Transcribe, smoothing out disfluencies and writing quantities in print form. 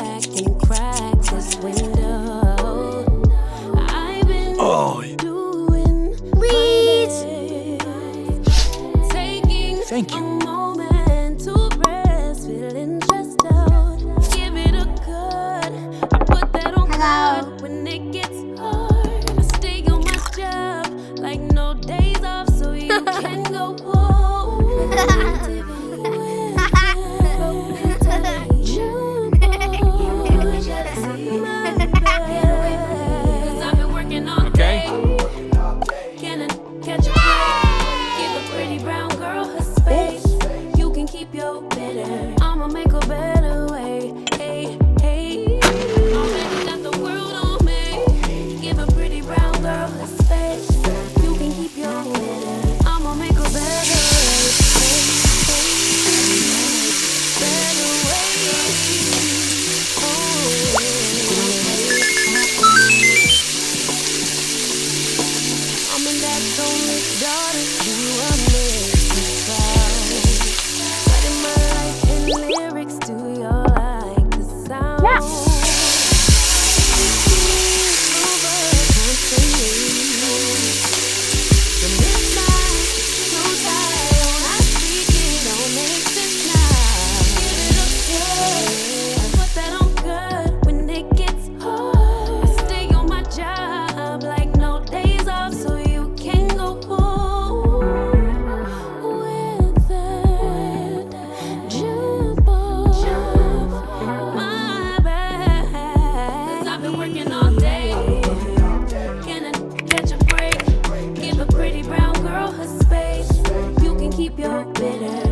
back and crack this window. I've been doing Please. taking Thank you. a moment to rest, feeling stressed out. Give it a good. I put that on cloud when it gets hard. I stay on my job like no days off, so you can go home. Cause I've been working all day. Can I catch a break? Give a pretty brown girl her space. You can keep your bitter. I'ma make a better way. Hey, hey. Already got the world on me. Give a pretty brown girl her space. You can keep your bitter. I'ma make a better way. Hey, hey. Better way. I'm a dad's only daughter to a mixed crowd. Writing my life in lyrics to your like the sound. Over constantly. The midnight, no time. I speak it, don't make sense now. Give it a good. I put that on good when it gets hard. I stay on my job like no days off, so you can go home with that jump off my back. 'Cause I've been working all day. Can I catch a break? Give a pretty brown girl her space. You can keep your bitter.